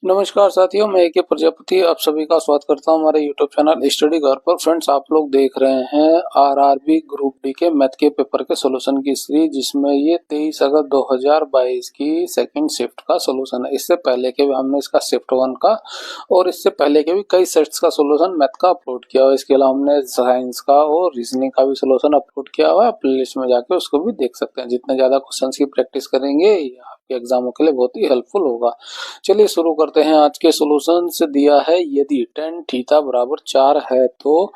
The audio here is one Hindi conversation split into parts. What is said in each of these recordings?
नमस्कार साथियों, मैं AK प्रजापति आप सभी का स्वागत करता हूं हमारे यूट्यूब चैनल स्टडी घर पर। फ्रेंड्स, आप लोग देख रहे हैं आरआरबी ग्रुप डी के मैथ के पेपर के सॉल्यूशन की सीरीज, जिसमें ये 23 अगस्त 2022 की सेकंड शिफ्ट का सॉल्यूशन है। इससे पहले के भी हमने इसका शिफ्ट 1 का और इससे पहले के भी कई सेट्स का सॉल्यूशन मैथ का अपलोड किया हुआ है। इसके अलावा हमने साइंस का और रीजनिंग का भी सॉल्यूशन अपलोड किया हुआ है। प्लेलिस्ट में जाके उसको भी देख सकते हैं। जितने ज्यादा क्वेश्चन की प्रैक्टिस करेंगे आपके एग्जामों के लिए बहुत ही हेल्पफुल होगा। चलिए शुरू करते हैं। आज के सॉल्यूशन से दिया है, यदि tan थीटा बराबर 4 है तो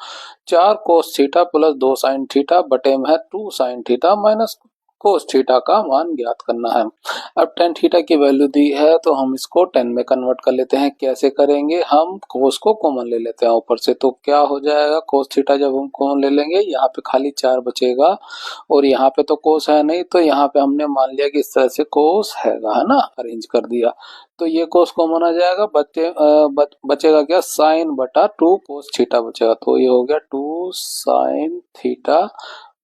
4 cos theta plus 2 sin theta बटे में है 2 sin theta minus cos theta का मान ज्ञात करना है। अब tan थीटा की वैल्यू दी है तो हम इसको 10 में कन्वर्ट कर लेते हैं। कैसे करेंगे? हम cos को कॉमन ले लेते हैं ऊपर से, तो क्या हो जाएगा cos थीटा जब हम कॉमन ले लेंगे, यहाँ पे खाली 4 बचेगा और यहाँ पे तो cos है नहीं, तो यहाँ पे हमने मान लिया कि इस तरह से cos हैगा, है ना, अरेंज कर दिया। तो ये cos कॉमन आ जाएगा, बचेगा क्या? साइन बटा 2 cos थीटा बचेगा, तो ये हो गया 2 साइन थीटा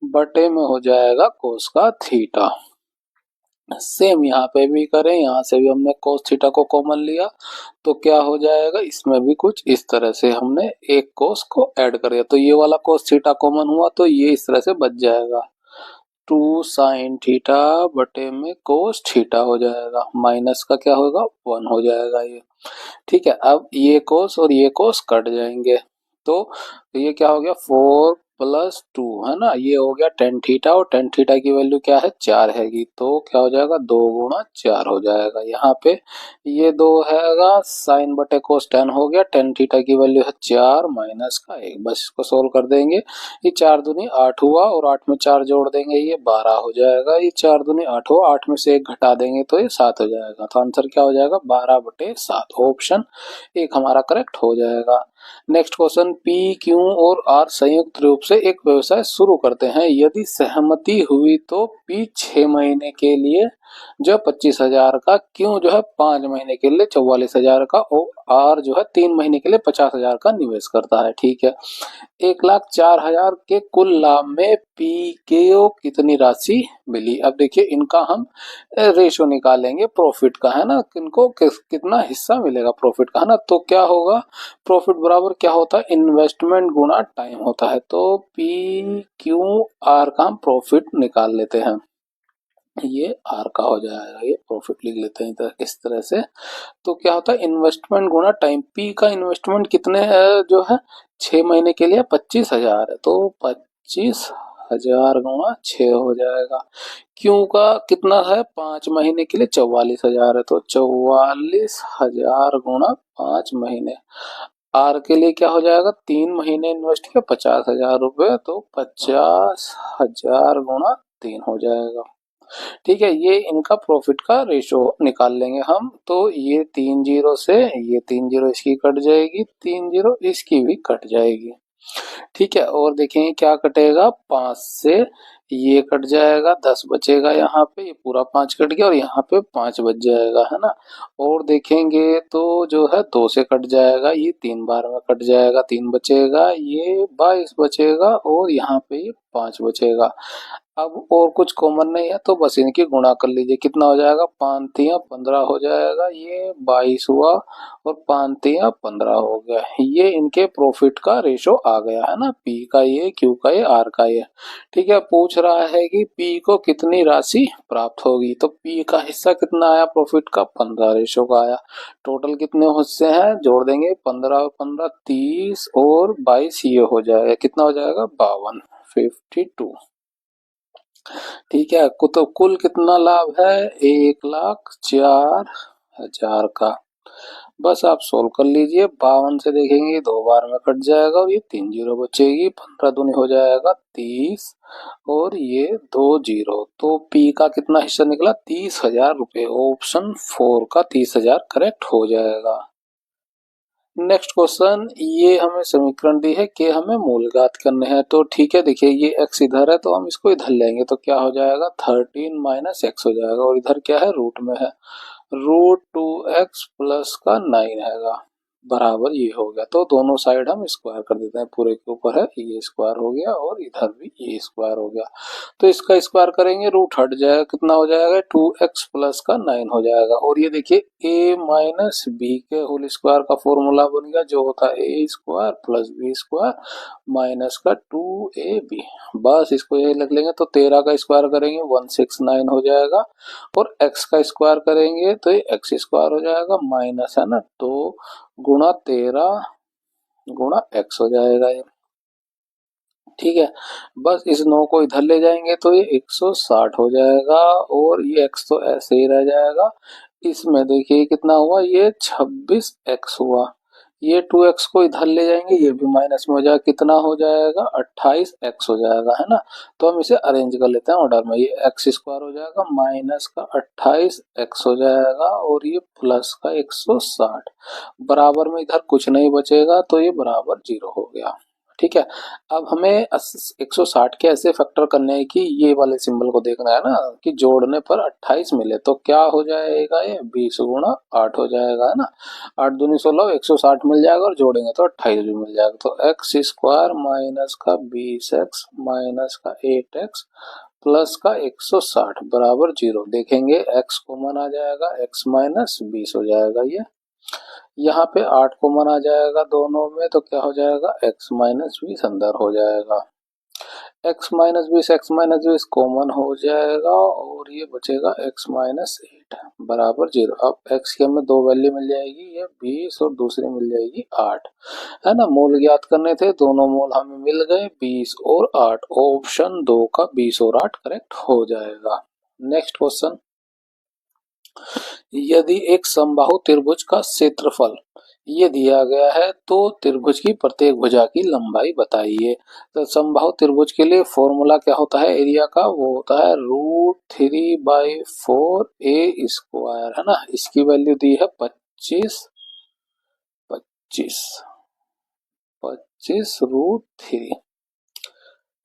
बटे में हो जाएगा cos का थीटा। सेम यहाँ पे भी करें, यहाँ से भी हमने cos थीटा को कॉमन लिया तो क्या हो जाएगा, इसमें भी कुछ इस तरह से हमने एक cos को ऐड कर दिया, तो ये वाला cos थीटा कॉमन हुआ तो ये इस तरह से बच जाएगा। 2 साइन थीटा बटे में cos थीटा हो जाएगा, माइनस का क्या होगा, 1 हो जाएगा ये। ठीक है, अब ये cos और ये cos कट जाएंगे तो ये क्या हो गया, 4 प्लस 2, है ना, ये हो गया tan थीटा और tan थीटा की वैल्यू क्या है, 4 हैगी, तो क्या हो जाएगा, 2 गुणा 4 हो जाएगा। यहाँ पे ये 2 हैगा, साइन बटे cos tan हो गया, tan थीटा की वैल्यू है 4 माइनस का 1, बस इसको सोल्व कर देंगे। ये 4 दूनी 8 हुआ और 8 में 4 जोड़ देंगे, ये 12 हो जाएगा। ये 4 दूनी 8 हुआ, 8 में से 1 घटा देंगे तो ये 7 हो जाएगा। तो आंसर क्या हो जाएगा, 12/7। ऑप्शन 1 हमारा करेक्ट हो जाएगा। नेक्स्ट क्वेश्चन, पी क्यू और आर संयुक्त रूप से एक व्यवसाय शुरू करते हैं। यदि सहमति हुई तो पी 6 महीने के लिए जो 25,000 का, क्यू जो है 5 महीने के लिए 44,000 का और आर जो है 3 महीने के लिए 50,000 का निवेश करता है। ठीक है, 1,04,000 के कुल लाभ में पी को कितनी राशि मिली? अब देखिए, इनका हम रेशो निकालेंगे प्रॉफिट का, है ना, किनको कितना हिस्सा मिलेगा प्रॉफिट का, है ना। तो क्या होगा, प्रॉफिट बराबर क्या होता है, इन्वेस्टमेंट गुणा टाइम होता है। तो पी क्यू आर का हम प्रॉफिट निकाल लेते हैं, ये आर का हो जाएगा, ये प्रॉफिट लिख लेते हैं इस तरह से। तो क्या होता है, इन्वेस्टमेंट गुणा टाइम। पी का इन्वेस्टमेंट कितने है, जो है 6 महीने के लिए 25,000 है, तो 25,000 गुणा 6 हो जाएगा। क्यू का कितना है, 5 महीने के लिए 44,000 है, तो 44,000 गुणा 5 महीने। आर के लिए क्या हो जाएगा, 3 महीने इन्वेस्ट किया 50,000 रुपए, तो 50,000 गुणा 3 हो जाएगा। ठीक है, ये इनका प्रॉफिट का रेशो निकाल लेंगे हम। तो ये 3 जीरो से ये 3 जीरो इसकी कट जाएगी, 3 जीरो इसकी भी कट जाएगी। ठीक है, और देखेंगे क्या कटेगा, 5 से ये कट जाएगा, 10 बचेगा, यहाँ पे ये पूरा 5 कट गया और यहाँ पे 5 बच जाएगा, है ना। और देखेंगे तो जो है 2 से कट जाएगा, ये 3 बार में कट जाएगा, 3 बचेगा, ये 22 बचेगा और यहाँ पे ये 5 बचेगा। अब और कुछ कॉमन नहीं है तो बस इनकी गुणा कर लीजिए, कितना हो जाएगा, 5 तिया 15 हो जाएगा, ये 22 हुआ और 5 तिया 15 हो गया। ये इनके प्रॉफिट का रेशो आ गया, है ना, पी का ये, क्यू का ये, आर का ये। ठीक है, पूछ रहा है कि पी को कितनी राशि प्राप्त होगी, तो पी का हिस्सा कितना आया प्रॉफिट का, 15 रेशो का आया। टोटल कितने हिस्से हैं, जोड़ देंगे, 15 और 15 30 और 22 ये हो जाएगा, कितना हो जाएगा, 52, 52। ठीक है, तो कुल कितना लाभ है, 1,04,000 का। बस आप सोल्व कर लीजिए, 52 से देखेंगे 2 बार में कट जाएगा और ये 3 जीरो बचेगी, 15 दूनी हो जाएगा 30 और ये 2 जीरो, तो पी का कितना हिस्सा निकला, 30,000 रुपए। ऑप्शन 4 का 30,000 करेक्ट हो जाएगा। नेक्स्ट क्वेश्चन, ये हमें समीकरण दी है कि हमें मूल ज्ञात करने हैं। तो ठीक है, देखिए ये x इधर है तो हम इसको इधर लेंगे, तो क्या हो जाएगा, 13 माइनस x हो जाएगा, और इधर क्या है, रूट में है, √2x प्लस का 9 हैगा। बराबर ये हो गया। तो दोनों साइड हम स्क्वायर कर देते हैं, पूरे के ऊपर है ये स्क्वायर हो गया और इधर भी ये स्क्वायर हो गया। तो इसका स्क्वायर करेंगे, रूट हट जाएगा, कितना हो जाएगा 2x प्लस का 9 हो जाएगा। और ये देखिए a माइनस बी के होल स्क्वायर का फॉर्मूला बन गया, जो होता है a square plus B square minus का 2ab। बस इसको यही लिख लेंगे। तो 13 का स्क्वायर करेंगे 169 हो जाएगा, और x का स्क्वायर करेंगे तो ये x स्क्वायर हो जाएगा, माइनस है ना 2 गुणा 13 गुणा x हो जाएगा ये। ठीक है, बस इस 9 को इधर ले जाएंगे तो ये 160 हो जाएगा, और ये x तो ऐसे ही रह जाएगा। इसमें देखिए कितना हुआ, ये 26x हुआ। ये 2x को इधर ले जाएंगे, ये भी माइनस में हो जाएगा, कितना हो जाएगा 28x हो जाएगा, है ना। तो हम इसे अरेंज कर लेते हैं ऑर्डर में। ये x स्क्वायर हो जाएगा, माइनस का 28x हो जाएगा, और ये प्लस का 160। बराबर में इधर कुछ नहीं बचेगा, तो ये बराबर 0 हो गया। ठीक है, अब हमें 160 के ऐसे फैक्टर करने हैं कि ये वाले सिंबल को देखना है ना, कि जोड़ने पर 28 मिले तो क्या हो जाएगा, ये 20 गुणा 8 हो जाएगा, है ना। 8 दूनी 16, 160 मिल जाएगा, और जोड़ेंगे तो 28 भी मिल जाएगा। तो एक्स स्क्वायर माइनस का 20x माइनस का 8x प्लस का 160 बराबर 0। देखेंगे x कॉमन आ जाएगा, x माइनस 20 हो जाएगा ये। यहाँ पे 8 कॉमन आ जाएगा दोनों में, तो क्या हो जाएगा x माइनस 20 अंदर हो जाएगा। x माइनस 20 कॉमन हो जाएगा, और ये बचेगा x माइनस 8 बराबर 0। अब x की हमें दो वैल्यू मिल जाएगी, ये 20 और दूसरी मिल जाएगी 8, है ना। मोल ज्ञात करने थे, दोनों मोल हमें मिल गए 20 और 8। ऑप्शन 2 का 20 और 8 करेक्ट हो जाएगा। नेक्स्ट क्वेश्चन, यदि एक समबाहु त्रिभुज का क्षेत्रफल ये दिया गया है तो त्रिभुज की प्रत्येक भुजा की लंबाई बताइए। तो समबाहु त्रिभुज के लिए फॉर्मूला क्या होता है एरिया का, वो होता है √3/4a², है ना। इसकी वैल्यू दी है 25 √3।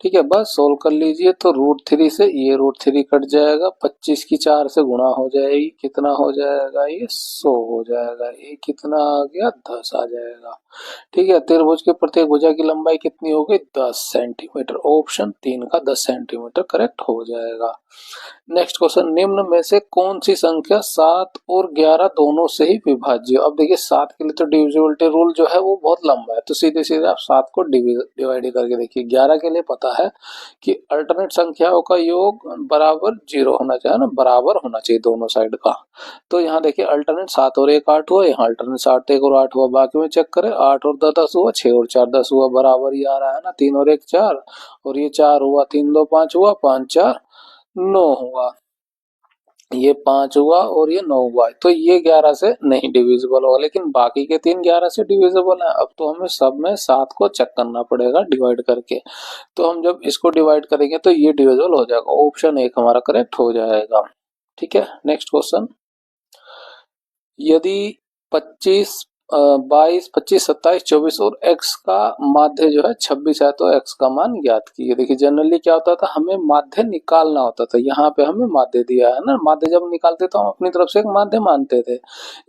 ठीक है, बस सोल्व कर लीजिए। तो √3 से ये √3 कट जाएगा, 25 की 4 से गुणा हो जाएगी, कितना हो जाएगा ये 100 हो जाएगा। ये कितना आ गया 10 आ जाएगा। ठीक है, त्रिभुज के प्रत्येक भुजा की लंबाई कितनी हो गई 10 सेंटीमीटर। ऑप्शन 3 का 10 सेंटीमीटर करेक्ट हो जाएगा। नेक्स्ट क्वेश्चन, निम्न में से कौन सी संख्या 7 और 11 दोनों से ही विभाज्य। अब देखिए 7 के लिए तो डिविजिबिलिटी रूल जो है वो बहुत लंबा है, तो सीधे सीधे आप 7 को डिवाइड करके देखिए। 11 के लिए पता है कि अल्टरनेट संख्याओं का योग बराबर 0 होना चाहिए ना, बराबर होना चाहिए दोनों साइड का। तो यहाँ देखिए अल्टरनेट 7 और 1 8 हुआ, यहाँ अल्टरनेट 7 1 और 8 हुआ। बाकी में चेक करें 8 और 10 10 हुआ, 6 और 4 10 हुआ, बराबर ही आ रहा है ना। 3 और 1 4, और ये 4 हुआ, 3 2 5 हुआ, 5 4 9 हुआ, ये 5 हुआ, और ये 9 हुआ। तो ये 11 से नहीं डिविजिबल होगा, लेकिन बाकी के 3 11 से डिविजिबल है। अब तो हमें सब में 7 को चेक करना पड़ेगा डिवाइड करके। तो हम जब इसको डिवाइड करेंगे तो ये डिविजिबल हो जाएगा। ऑप्शन 1 हमारा करेक्ट हो जाएगा। ठीक है, नेक्स्ट क्वेश्चन, यदि 25 22 25 27 24 और x का माध्य जो है 26 है तो x का मान ज्ञात कीजिए। देखिए जनरली क्या होता था, हमें माध्य निकालना होता था। यहाँ पे हमें माध्य दिया है ना, माध्य जब निकालते तो हम अपनी तरफ से एक माध्य मानते थे।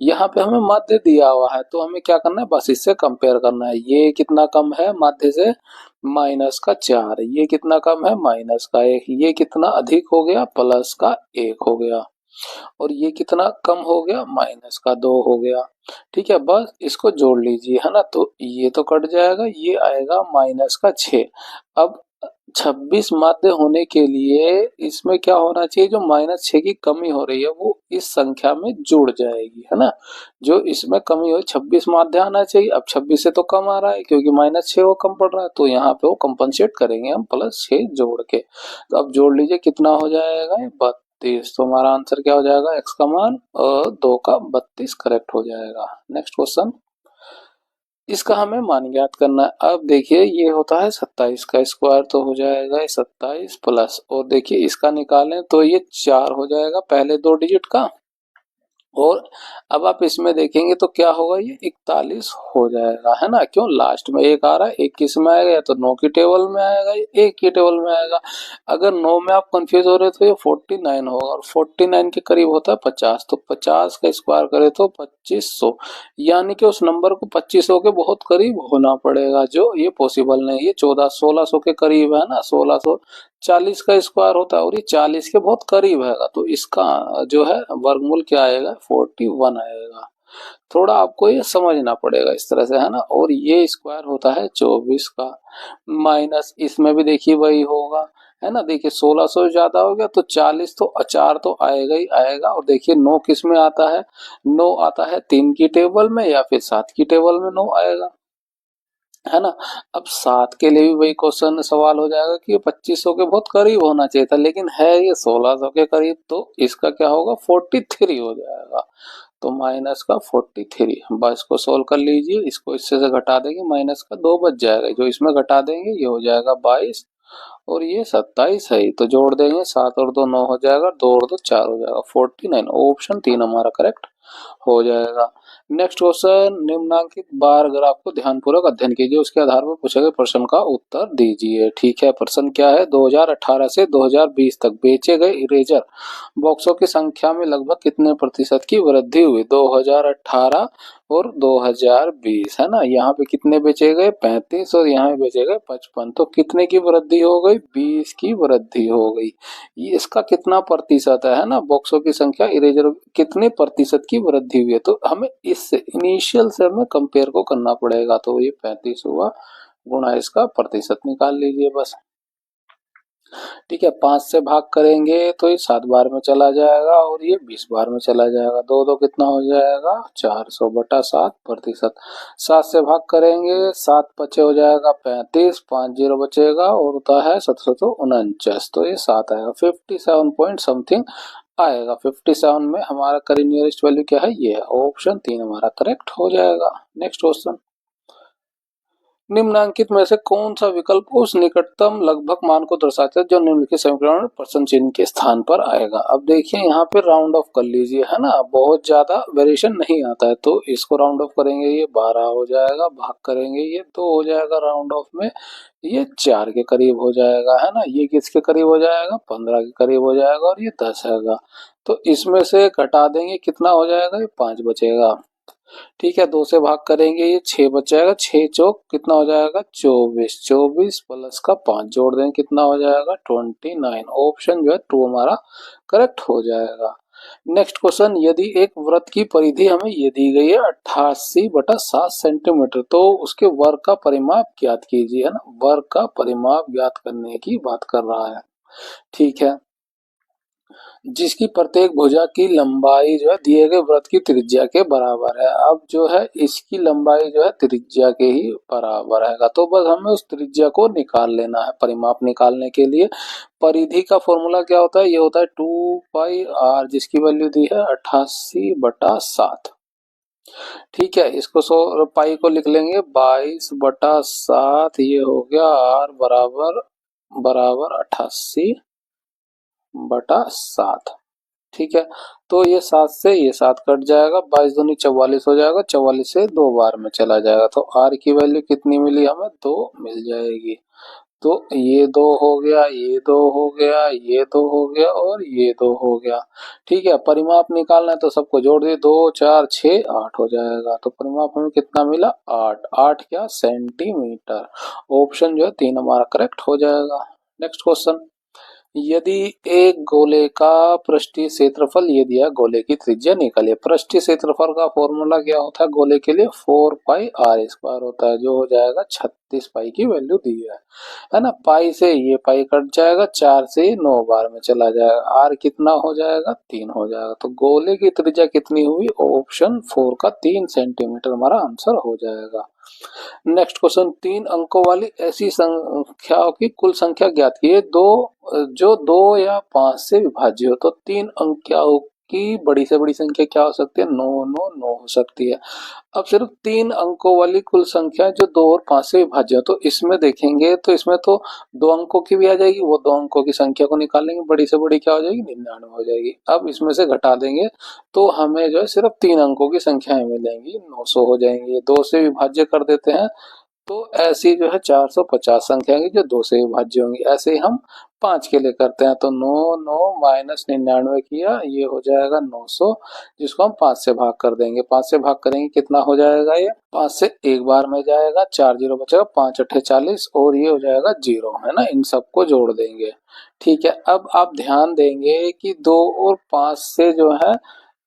यहाँ पे हमें माध्य दिया हुआ है, तो हमें क्या करना है, बस इससे कंपेयर करना है। ये कितना कम है माध्य से, माइनस का 4। ये कितना कम है, माइनस का 1। ये कितना अधिक हो गया, प्लस का 1 हो गया। और ये कितना कम हो गया, माइनस का 2 हो गया। ठीक है, बस इसको जोड़ लीजिए, है ना। तो ये तो कट जाएगा, ये आएगा माइनस का 6। अब 26 माध्य होने के लिए इसमें क्या होना चाहिए, जो -6 की कमी हो रही है वो इस संख्या में जुड़ जाएगी, है ना। जो इसमें कमी हो 26 माध्य आना चाहिए। अब 26 से तो कम आ रहा है क्योंकि -6 वो कम पड़ रहा है, तो यहाँ पे वो कंपनसेट करेंगे हम +6 जोड़ के। तो अब जोड़ लीजिए कितना हो जाएगा, 32। तो हमारा आंसर क्या हो जाएगा, x का मान 2 का 32 करेक्ट हो जाएगा। नेक्स्ट क्वेश्चन, इसका हमें मान ज्ञात करना है। अब देखिए ये होता है 27 का स्क्वायर, तो हो जाएगा 27 प्लस, और देखिए इसका निकालें तो ये 4 हो जाएगा पहले 2 डिजिट का, और अब आप इसमें देखेंगे तो क्या होगा, ये 41 हो जाएगा, है ना। क्यों, लास्ट में एक आ रहा है, 21 में आएगा, या तो 9 की टेबल में आएगा या 1 की टेबल में आएगा। अगर 9 में आप कंफ्यूज हो रहे तो ये 49 होगा, और 49 के करीब होता है 50, तो 50 का स्क्वायर करे तो 2500, यानी कि उस नंबर को 2500 के बहुत करीब होना पड़ेगा, जो ये पॉसिबल नहीं। ये 1600 के करीब है ना, 1640 का स्क्वायर होता है, और ये 40 के बहुत करीब है, तो इसका जो है वर्गमूल क्या आएगा, 41 आएगा। थोड़ा आपको ये समझना पड़ेगा इस तरह से, है ना। और ये स्क्वायर होता है 24 का, माइनस इसमें भी देखिए वही होगा, है ना। देखिए 1600 ज्यादा हो गया तो 40 तो अचार तो आएगा ही आएगा। और देखिए 9 किस में आता है, 9 आता है 3 की टेबल में या फिर 7 की टेबल में 9 आएगा, है ना। अब 7 के लिए भी वही क्वेश्चन सवाल हो जाएगा कि ये 2500 के बहुत करीब होना चाहिए था, लेकिन है ये 1600 के करीब, तो इसका क्या होगा, 43 हो जाएगा। तो माइनस का 43, बस इसको सोल्व कर लीजिए, इसको इससे से घटा देंगे, माइनस का 2 बच जाएगा, जो इसमें घटा देंगे ये हो जाएगा 22, और ये 27 है, तो जोड़ देंगे 7 और 2 9 हो जाएगा, 2 और 2 4 हो जाएगा, 49। ऑप्शन 3 हमारा करेक्ट हो जाएगा। नेक्स्ट क्वेश्चन, निम्नांकित बार ग्राफ को ध्यानपूर्वक अध्ययन कीजिए, उसके आधार पर पूछे गए प्रश्न का उत्तर दीजिए। ठीक है, प्रश्न क्या है, 2018 से 2020 तक बेचे गए इरेजर बॉक्सों की संख्या में लगभग कितने प्रतिशत की वृद्धि हुई। 2018 और 2020, है ना। यहाँ पे कितने बेचे गए, 35, और यहाँ पे बेचे गए 55, तो कितने की वृद्धि हो गई, 20 की वृद्धि हो गई। ये इसका कितना प्रतिशत है ना, बॉक्सों की संख्या इरेजर कितने प्रतिशत की वृद्धि हुई है, तो हमें इस इनिशियल से हमें कंपेयर को करना पड़ेगा। तो ये 35 हुआ, गुणा इसका प्रतिशत निकाल लीजिए बस। ठीक है, 5 से भाग करेंगे तो ये 7 बार में चला जाएगा, और ये 20 बार में चला जाएगा, दो दो कितना हो जाएगा, 400 बटा 7 प्रतिशत। 7 से भाग करेंगे, 7 पचे हो जाएगा 35, 5 जीरो बचेगा, और होता है 1749, तो ये 7 आएगा, 57 पॉइंट समथिंग आएगा। 57 में हमारा करीब नियरेस्ट वैल्यू क्या है, ये है, ऑप्शन 3 हमारा करेक्ट हो जाएगा। नेक्स्ट क्वेश्चन, निम्नांकित में से कौन सा विकल्प उस निकटतम लगभग मान को दर्शाता है जो निम्नलिखित समीकरण में प्रश्न चिन्ह के स्थान पर आएगा। अब देखिए यहाँ पे राउंड ऑफ कर लीजिए, है ना, बहुत ज्यादा वेरिएशन नहीं आता है, तो इसको राउंड ऑफ करेंगे, ये 12 हो जाएगा, भाग करेंगे ये 2 हो जाएगा, राउंड ऑफ में ये 4 के करीब हो जाएगा, है ना। ये किसके करीब हो जाएगा, 15 के करीब हो जाएगा, और ये 10 आएगा, तो इसमें से घटा देंगे, कितना हो जाएगा, ये 5 बचेगा। ठीक है, 2 से भाग करेंगे, ये 6 बच जाएगा, 6 चौक कितना हो जाएगा, 24, 24 प्लस का 5 जोड़ देंगे, कितना हो जाएगा, 29। ऑप्शन जो है 2 हमारा करेक्ट हो जाएगा। नेक्स्ट क्वेश्चन, यदि एक वृत्त की परिधि हमें ये दी गई है 88 बटा 7 सेंटीमीटर, तो उसके वर्ग का परिमाप ज्ञात कीजिए, है ना। वर्ग का परिमाप ज्ञात करने की बात कर रहा है। ठीक है, जिसकी प्रत्येक भुजा की लंबाई जो है दिए गए वृत्त की त्रिज्या के बराबर है। अब जो है इसकी लंबाई जो है त्रिज्या के ही बराबर है, तो बस हमें उस त्रिज्या को निकाल लेना है। परिमाप निकालने के लिए परिधि का फॉर्मूला क्या होता है, ये होता है 2πr, जिसकी वैल्यू दी है 88 बटा 7। ठीक है, इसको पाई को लिख लेंगे 22 बटा 7, ये हो गया r बराबर बराबर 88 बटा 7। ठीक है, तो ये 7 से ये 7 कट जाएगा, 22 दूनी 44 हो जाएगा, 44 से 2 बार में चला जाएगा, तो r की वैल्यू कितनी मिली हमें, 2 मिल जाएगी। तो ये 2 हो गया, ये 2 हो गया, ये 2 हो गया, और ये 2 हो गया। ठीक है, परिमाप निकालना है तो सबको जोड़ दिए, 2 4 6 8 हो जाएगा, तो परिमाप हमें कितना मिला, 8। 8 क्या, सेंटीमीटर। ऑप्शन जो है 3 हमारा करेक्ट हो जाएगा। नेक्स्ट क्वेश्चन, यदि एक गोले का पृष्ठीय क्षेत्रफल ये दिया, गोले की त्रिज्या निकालिए। पृष्ठीय क्षेत्रफल का फॉर्मूला क्या होता है गोले के लिए, 4πr² होता है, जो हो जाएगा 36 पाई की वैल्यू दी है ना। पाई से ये पाई कट जाएगा, 4 से 9 बार में चला जाएगा, r कितना हो जाएगा, 3 हो जाएगा, तो गोले की त्रिज्या कितनी हुई, ऑप्शन 4 का 3 सेंटीमीटर हमारा आंसर हो जाएगा। नेक्स्ट क्वेश्चन, 3 अंकों वाली ऐसी संख्याओं की कुल संख्या ज्ञात कीजिए जो 2 या 5 से विभाज्य हो। तो 3 अंकों कि बड़ी से बड़ी संख्या क्या हो सकती है, 9 9 9 हो सकती है। अब सिर्फ 3 अंकों वाली कुल संख्या जो 2 और 5 से विभाज्य हो, तो इसमें देखेंगे तो इसमें तो 2 अंकों की भी आ जाएगी, वो 2 अंकों की संख्या को निकालेंगे, बड़ी से बड़ी क्या हो जाएगी, 99 हो जाएगी। अब इसमें से घटा देंगे तो हमें जो है सिर्फ 3 अंकों की संख्याएं मिलेंगी, 900 हो जाएंगी। 2 से विभाज्य कर देते हैं तो ऐसी जो है 450 संख्या की जो 2 से विभाज्य होंगी। ऐसे ही हम 5 के लिए करते हैं, तो 9 9 माइनस 99 किया, ये हो जाएगा 900, जिसको हम 5 से भाग कर देंगे। 5 से भाग करेंगे कितना हो जाएगा, ये 5 से एक बार में जाएगा, 4 जीरो बचेगा, 5 अट्ठे 40 और ये हो जाएगा 0, है ना। इन सबको जोड़ देंगे, ठीक है। अब आप ध्यान देंगे कि 2 और 5 से जो है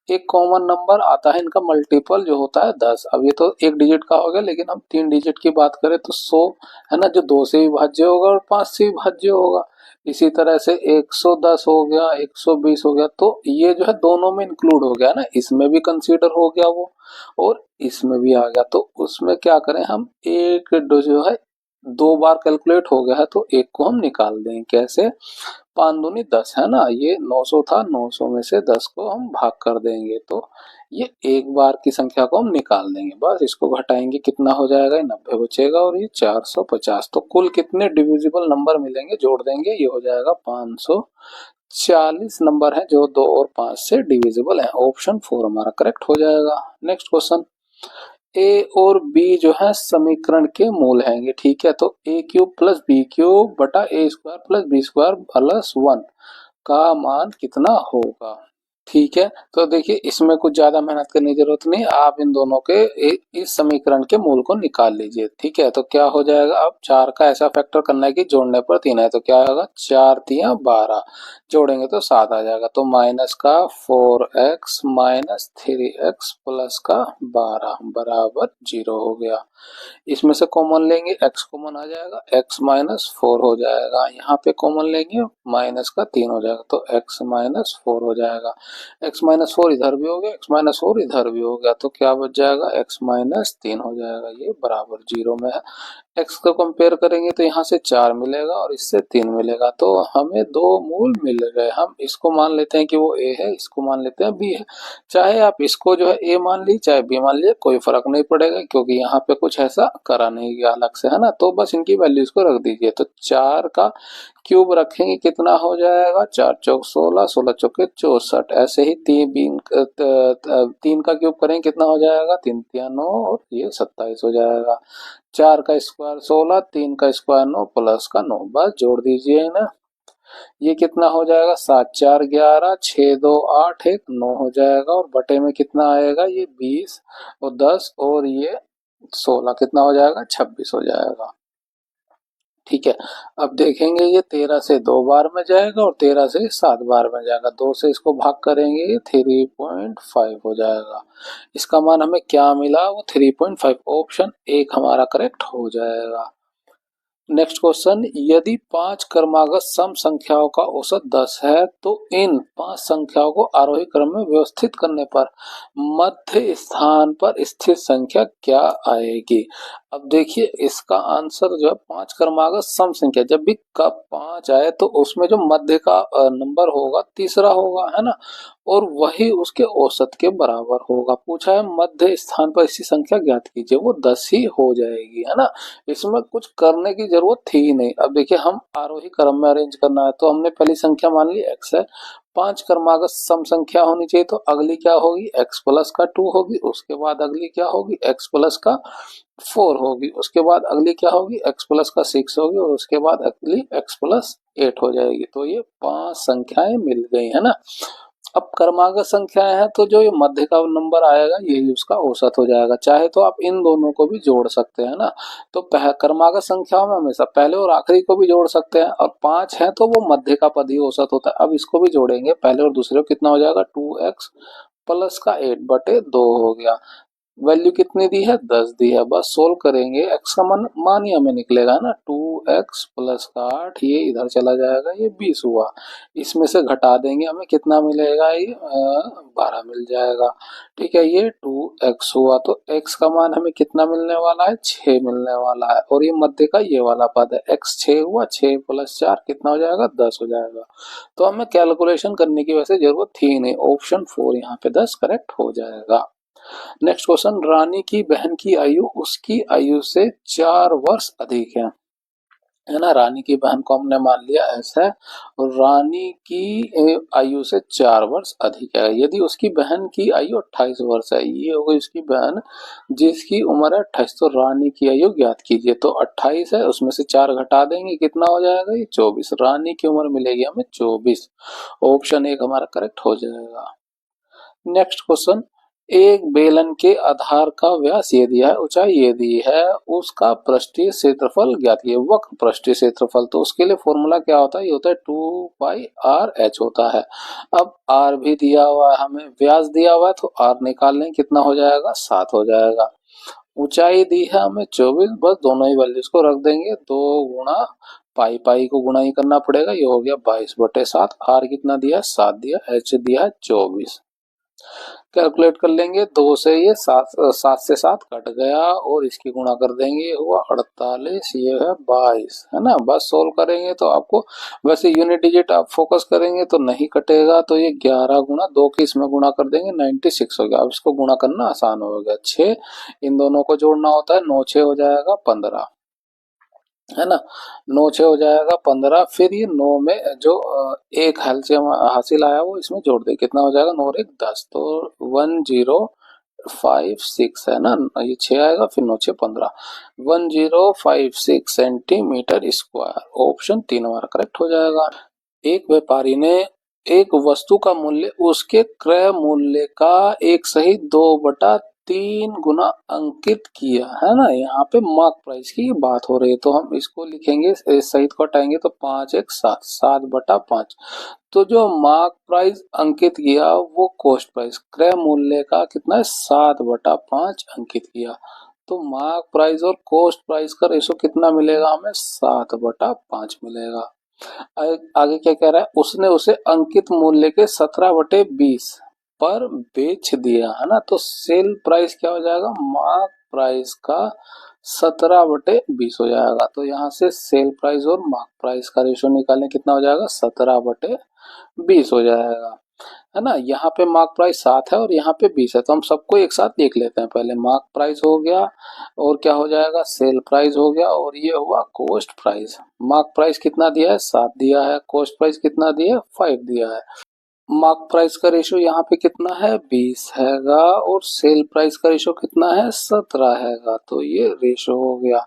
एक कॉमन नंबर आता है, इनका मल्टीपल जो होता है 10। अब ये तो एक डिजिट का हो गया, लेकिन हम 3 डिजिट की बात करें तो 100, है ना, जो 2 से विभाज्य होगा और 5 से विभाज्य होगा। इसी तरह से 110 हो गया, 120 हो गया, तो ये जो है दोनों में इंक्लूड हो गया ना, इसमें भी कंसीडर हो गया वो और इसमें भी आ गया। तो उसमें क्या करें हम, एक जो है 2 बार कैलकुलेट हो गया है तो एक को हम निकाल दें। कैसे, 5 दूनी 10, है ना, ये 900 था, 900 में से 10 को हम भाग कर देंगे तो ये एक बार की संख्या को हम निकाल देंगे। बस इसको घटाएंगे, कितना हो जाएगा, 90 बचेगा और ये 450। तो कुल कितने डिविजिबल नंबर मिलेंगे, जोड़ देंगे, ये हो जाएगा 540 नंबर है जो 2 और 5 से डिविजिबल है। ऑप्शन 4 हमारा करेक्ट हो जाएगा। नेक्स्ट क्वेश्चन, ए और बी जो है समीकरण के मूल हैंगे, ठीक है। तो a cube plus b cube बटा a square plus B square plus 1 का मान कितना होगा, ठीक है। तो देखिए इसमें कुछ ज्यादा मेहनत करने की जरूरत नहीं, आप इन दोनों के इस समीकरण के मूल को निकाल लीजिए, ठीक है। तो क्या हो जाएगा, अब 4 का ऐसा फैक्टर करना है कि जोड़ने पर 3 है, तो क्या होगा, 4 तिया 12, जोड़ेंगे तो 7 आ जाएगा। तो माइनस का 4x माइनस 3x प्लस का 12 बराबर 0 हो गया। इसमें से कॉमन लेंगे, x कॉमन आ जाएगा, x माइनस 4 हो जाएगा, यहाँ पे कॉमन लेंगे माइनस का 3 हो जाएगा, तो x माइनस 4 हो जाएगा। x माइनस 4 इधर भी हो गया, x माइनस 4 इधर भी हो गया, तो क्या बच जाएगा, x माइनस 3 हो जाएगा, ये बराबर 0 में है। x को कंपेयर करेंगे तो यहाँ से 4 मिलेगा और इससे 3 मिलेगा, तो हमें 2 मूल मिल गए। हम इसको मान लेते हैं कि वो a है, इसको मान लेते हैं b है। चाहे आप इसको जो है a मान लीजिए चाहे b मान लीजिए, कोई फर्क नहीं पड़ेगा, क्योंकि यहाँ पे कुछ ऐसा करा नहीं गया अलग से, है ना। तो बस इनकी वैल्यूज को रख दीजिए, तो 4 का क्यूब रखेंगे कितना हो जाएगा, 4 चौक 16, 16 चौके 64, ऐसे ही 3 का क्यूब करेंगे कितना हो जाएगा, 3 तिया 9 और ये 27 हो जाएगा। 4 का स्क्वायर 16, 3 का स्क्वायर 9 प्लस का 9, बस जोड़ दीजिए ना, ये कितना हो जाएगा, 7 4 11, 6 2 8, 1 9 हो जाएगा, और बटे में कितना आएगा, ये 20 और 10 और ये 16, कितना हो जाएगा, 26 हो जाएगा, ठीक है। अब देखेंगे ये 13 से 2 बार में जाएगा और 13 से 7 बार में जाएगा, 2 से इसको भाग करेंगे, ये 3.5 हो जाएगा। इसका मान हमें क्या मिला, वो 3.5, ऑप्शन 1 हमारा करेक्ट हो जाएगा। नेक्स्ट क्वेश्चन, यदि 5 क्रमागत सम संख्याओं का औसत 10 है तो इन 5 संख्याओं को आरोही क्रम में व्यवस्थित करने पर मध्य स्थान पर स्थित संख्या क्या आएगी। अब देखिए इसका आंसर जो है 5 क्रमागत सम संख्या, जब भी कब 5 आए तो उसमें जो मध्य का नंबर होगा तीसरा होगा, है ना, और वही उसके औसत के बराबर होगा। पूछा है मध्य स्थान पर ऐसी संख्या ज्ञात कीजिए, वो 10 ही हो जाएगी, है ना। इसमें कुछ करने की जरूरत थी ही नहीं। अब देखिए हम आरोही क्रम में अरेंज करना है, तो हमने पहली संख्या मान ली x है, 5 क्रमागत सम संख्या होनी चाहिए, तो अगली क्या होगी, x प्लस का 2 होगी, उसके बाद अगली क्या होगी, x प्लस का 4 होगी, उसके बाद अगली क्या होगी, x प्लस का 6 होगी, और उसके बाद अगली x प्लस 8 हो जाएगी। तो ये 5 संख्याएं मिल गई, है ना। अब क्रमागत संख्याएं हैं तो जो ये मध्य का नंबर आएगा यही उसका औसत हो जाएगा। चाहे तो आप इन दोनों को भी जोड़ सकते हैं ना, तो क्रमागत संख्याओं में हमेशा पहले और आखिरी को भी जोड़ सकते हैं, और 5 है तो वो मध्य का पद ही औसत होता है। अब इसको भी जोड़ेंगे, पहले और दूसरे को कितना हो जाएगा, 2x प्लस का 8 बटे 2 हो गया। वैल्यू कितनी दी है, 10 दी है। बस सोल्व करेंगे, x का मान ही हमें निकलेगा ना, 2x प्लस का 8, ये इधर चला जाएगा, ये 20 हुआ। इसमें से घटा देंगे, हमें कितना मिलेगा, ये 12 मिल जाएगा। ठीक है, ये 2x हुआ, तो x का मान हमें कितना मिलने वाला है, 6 मिलने वाला है। और ये मध्य का ये वाला पद है, x 6 हुआ, 6 प्लस 4 कितना हो जाएगा, 10 हो जाएगा। तो हमें कैलकुलेशन करने की वैसे जरूरत थी नहीं, ऑप्शन 4 यहाँ पे 10 करेक्ट हो जाएगा। नेक्स्ट क्वेश्चन, रानी की बहन की आयु उसकी आयु से 4 वर्ष अधिक है ना। रानी की बहन को हमने मान लिया ऐसा है, और रानी की आयु से 4 वर्ष अधिक है। यदि उसकी बहन की आयु 28 वर्ष है, ये हो गई उसकी बहन जिसकी उम्र है 28, तो रानी की आयु ज्ञात कीजिए। तो 28 है, उसमें से 4 घटा देंगे, कितना हो जाएगा, ये 24। रानी की उम्र मिलेगी हमें 24। ऑप्शन 1 हमारा करेक्ट हो जाएगा। नेक्स्ट क्वेश्चन, एक बेलन के आधार का व्यास ये दिया है, ऊंचाई ये दी है, उसका पृष्ठीय क्षेत्रफल ज्ञात कीजिए। वक्र पृष्ठीय क्षेत्रफल, तो उसके लिए फॉर्मूला क्या होता है, ये होता है 2πr/h होता है। अब r भी दिया हुआ है, हमें व्यास दिया हुआ है, तो r निकाल लें, कितना हो जाएगा, 7 हो जाएगा। ऊंचाई दी है हमें 24, बस दोनों ही वैल्यूज को रख देंगे, 2 गुणा पाई, पाई को गुणा ही करना पड़ेगा, ये हो गया 22/7। r कितना दिया, 7 दिया, h दिया 24। कैलकुलेट कर लेंगे, 2 से ये 7 से 7 कट गया, और इसकी गुणा कर देंगे, ये हुआ 48, ये है 22, है ना। बस सोल्व करेंगे तो आपको, वैसे यूनिट डिजिट आप फोकस करेंगे तो नहीं कटेगा, तो ये 11 गुणा 2 की इसमें गुणा कर देंगे, 96 हो गया। अब इसको गुणा करना आसान हो गया, 6 इन दोनों को जोड़ना होता है, 9 6 हो जाएगा 15, है ना। 9 6 हो जाएगा 15, फिर ये 9 में जो एक एलसीएम हासिल आया वो इसमें जोड़ दे, कितना हो जाएगा, 9 और 1 10, तो 1056 है ना, ये 6 आएगा, फिर 9 6 15, 1056 सेंटीमीटर स्क्वायर। ऑप्शन 3 हमारा करेक्ट हो जाएगा। एक व्यापारी ने एक वस्तु का मूल्य उसके क्रय मूल्य का 1/2/3 गुना अंकित किया, है ना। यहाँ पे मार्क प्राइस की बात हो रही है, तो हम इसको लिखेंगे, सहित को हटाएंगे तो 5 1 7, 7/5। तो जो मार्क प्राइस अंकित किया वो कॉस्ट प्राइस, क्रय मूल्य का कितना है, 7/5 अंकित किया। तो मार्क प्राइस और कॉस्ट प्राइस का रेशो कितना मिलेगा हमें, 7/5 मिलेगा। आगे क्या कह रहा है, उसने उसे अंकित मूल्य के 17/20 पर बेच दिया, है ना। तो सेल प्राइस क्या हो जाएगा, मार्क प्राइस का 17/20 हो जाएगा। तो यहाँ से सेल प्राइस और मार्क प्राइस का रेशो निकालने, कितना हो जाएगा, 17/20 हो जाएगा, है ना। यहाँ पे मार्क प्राइस 7 है और यहाँ पे 20 है, तो हम सबको एक साथ देख लेते हैं। पहले मार्क प्राइस हो गया, और क्या हो जाएगा, सेल प्राइस हो गया, और ये हुआ कॉस्ट प्राइस। मार्क प्राइस कितना दिया है, 7 दिया है, कॉस्ट प्राइस कितना दिया है, 5 दिया है। मार्क प्राइस का रेशो यहाँ पे कितना है, 20 हैगा, और सेल प्राइस का रेशो कितना है, 17 हैगा। तो ये रेशो हो गया,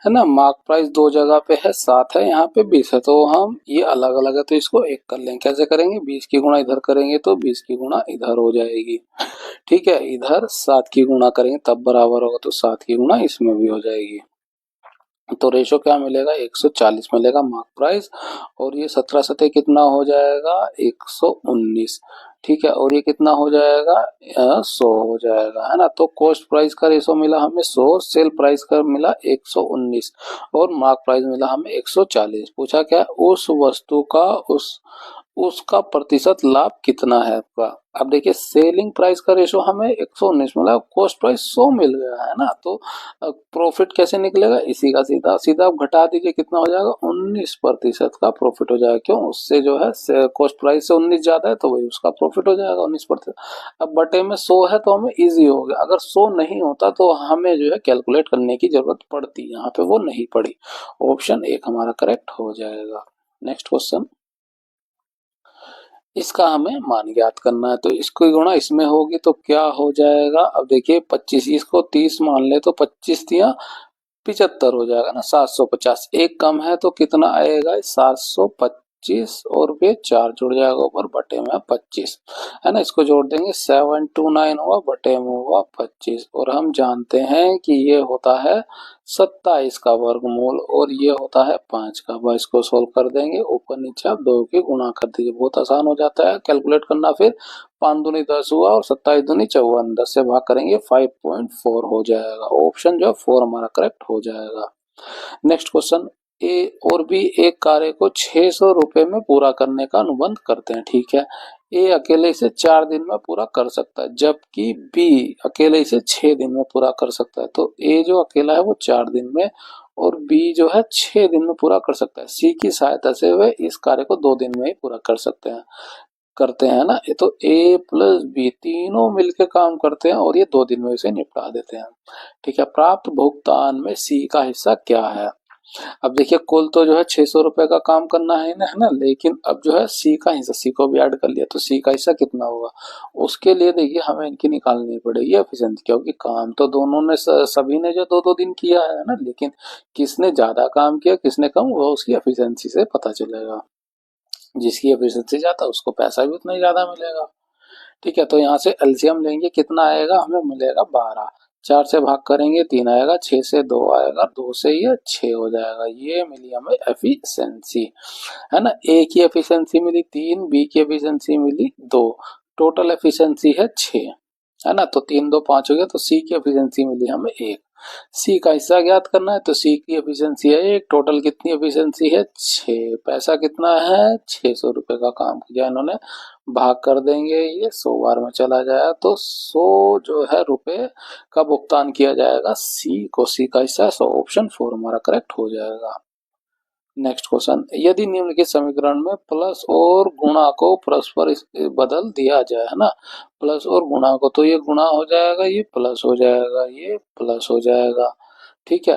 है ना। मार्क प्राइस दो जगह पे है, 7 है, यहाँ पे 20 है, तो हम ये अलग अलग है, तो इसको एक कर लेंगे। कैसे करेंगे, 20 की गुणा इधर करेंगे तो 20 की गुणा इधर हो जाएगी। ठीक है, इधर 7 की गुणा करेंगे तब बराबर होगा, तो 7 की गुणा इसमें भी हो जाएगी। तो रेशो क्या मिलेगा, 140 मिलेगा मार्क प्राइस, और ये 17 सतह कितना हो जाएगा, 119। ठीक है, और ये कितना हो जाएगा, 100 हो जाएगा, है ना। तो कॉस्ट प्राइस का रेशो मिला हमें 100, सेल प्राइस का मिला 119, और मार्क प्राइस मिला हमें 140। पूछा क्या, उस वस्तु का उसका प्रतिशत लाभ कितना है आपका। अब देखिए, सेलिंग प्राइस का रेशो हमें 119 मिला, कॉस्ट प्राइस 100 मिल गया, है ना। तो प्रॉफिट कैसे निकलेगा, इसी का सीधा सीधा आप घटा दीजिए, कितना हो जाएगा, 19% का प्रॉफिट हो जाएगा। क्यों, उससे जो है कॉस्ट प्राइस से 19 ज्यादा है, तो वही उसका प्रॉफिट हो जाएगा 19%। अब बटे में 100 है, तो हमें इजी हो गया। अगर 100 नहीं होता तो हमें जो है कैलकुलेट करने की जरूरत पड़ती, यहाँ पे वो नहीं पड़ी। ऑप्शन 1 हमारा करेक्ट हो जाएगा। नेक्स्ट क्वेश्चन, इसका हमें मान ज्ञात करना है, तो इसको गुणा इसमें होगी तो क्या हो जाएगा। अब देखिए, 25, इसको 30 मान ले तो 25 दिया 75 हो जाएगा ना, 750। एक कम है तो कितना आएगा, 725 25 और फिर 4 जुड़ जाएगा ऊपर, बटे में 25 है ना। इसको जोड़ देंगे, 729 हुआ बटे में हुआ 25, और हम जानते हैं कि ये होता है 27 का वर्गमूल और ये होता है 5 का। बस इसको सोल्व कर देंगे, ऊपर नीचे आप 2 की गुणा कर दीजिए, बहुत आसान हो जाता है कैलकुलेट करना। फिर 5 दूनी 10 हुआ और 27 दूनी 54, 10 से भाग करेंगे 5.4 हो जाएगा। ऑप्शन जो 4 हमारा करेक्ट हो जाएगा। नेक्स्ट क्वेश्चन, ए और बी एक कार्य को 600 रुपए में पूरा करने का अनुबंध करते हैं, ठीक है। ए अकेले इसे 4 दिन में पूरा कर सकता है, जबकि बी अकेले इसे 6 दिन में पूरा कर सकता है। तो ए जो अकेला है वो 4 दिन में और बी जो है 6 दिन में पूरा कर सकता है। सी की सहायता से वे इस कार्य को 2 दिन में ही पूरा कर सकते हैं, करते हैं ना। ये तो ए प्लस बी तीनों मिलकर काम करते हैं और ये 2 दिन में इसे निपटा देते हैं, ठीक है। प्राप्त भुगतान में सी का हिस्सा क्या है। अब देखिए कुल तो जो है 600 रुपए का काम करना है ना, लेकिन अब जो है सी का हिस्सा, सी को भी ऐड कर लिया तो सी का हिस्सा कितना होगा। उसके लिए देखिए हमें इनकी निकालनी पड़ेगी एफिशिएंसी, क्योंकि काम तो दोनों ने सभी ने जो 2-2 दिन किया है ना, लेकिन किसने ज्यादा काम किया किसने कम, वो उसकी एफिशिएंसी से पता चलेगा। जिसकी एफिशिएंसी ज्यादा उसको पैसा भी उतना ही ज्यादा मिलेगा, ठीक है। तो यहाँ से एलसीएम लेंगे, कितना आएगा, हमें मिलेगा 12। 4 से भाग करेंगे 3 आएगा, 6 से 2 आएगा, 2 से ये 6 हो जाएगा। ये मिली हमें एफिशिएंसी, है ना। ए की एफिशिएंसी मिली 3, बी की एफिशिएंसी मिली 2, टोटल एफिशिएंसी है 6, है ना। तो 3 2 5 हो गया, तो सी की एफिशिएंसी मिली हमें 1। सी का हिस्सा ज्ञात करना है, तो सी की एफिशिएंसी है 1, टोटल कितनी एफिशिएंसी है 6, पैसा कितना है 600 रुपए का काम किया इन्होंने, भाग कर देंगे, ये 100 बार में चला जाएगा तो 100 जो है रुपए का भुगतान किया जाएगा सी को, सी का हिस्सा। सो ऑप्शन 4 हमारा करेक्ट हो जाएगा। नेक्स्ट क्वेश्चन, यदि निम्नलिखित समीकरण में प्लस और गुणा को परस्पर बदल दिया जाए, है ना, प्लस और गुणा को, तो ये गुणा हो जाएगा, ये प्लस हो जाएगा, ये प्लस हो जाएगा, ठीक है।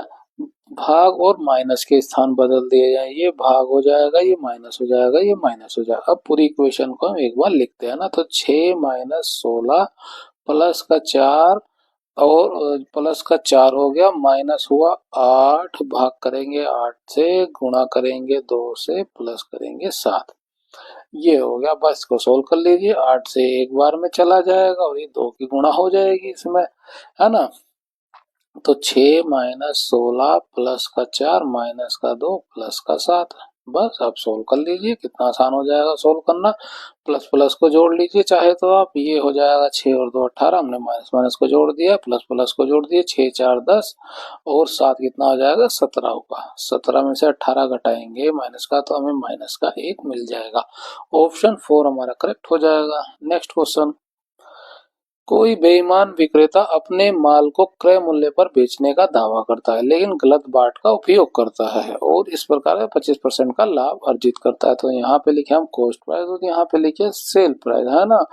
भाग और माइनस के स्थान बदल दिए जाए, ये भाग हो जाएगा, ये माइनस हो जाएगा, ये माइनस हो जाएगा। अब पूरी इक्वेशन को हम एक बार लिखते हैं ना, तो 6 माइनस 16 प्लस का 4 और प्लस का 4 हो गया, माइनस हुआ 8, भाग करेंगे 8 से, गुणा करेंगे 2 से, प्लस करेंगे 7, ये हो गया। बस इसको सोल्व कर लीजिए, 8 से एक बार में चला जाएगा और ये 2 की गुणा हो जाएगी इसमें, है ना। तो 6 माइनस 16 प्लस का 4 माइनस का 2 प्लस का 7, बस आप सोल्व कर लीजिए, कितना आसान हो जाएगा सोल्व करना। प्लस प्लस को जोड़ लीजिए चाहे तो आप, ये हो जाएगा 6 और 2 18, हमने माइनस माइनस को जोड़ दिया, प्लस प्लस को जोड़ दिए, 6 4 10 और 7 कितना हो जाएगा 17 होगा। 17 में से 18 घटाएंगे माइनस का तो हमें माइनस का 1 मिल जाएगा। ऑप्शन 4 हमारा करेक्ट हो जाएगा। नेक्स्ट क्वेश्चन, कोई बेईमान विक्रेता अपने माल को क्रय मूल्य पर बेचने का दावा करता है लेकिन गलत बाट का उपयोग करता है और इस प्रकार 25% का लाभ अर्जित करता है। तो यहाँ पे लिखे हम कॉस्ट प्राइस और यहाँ पे लिखे सेल प्राइस, है ना।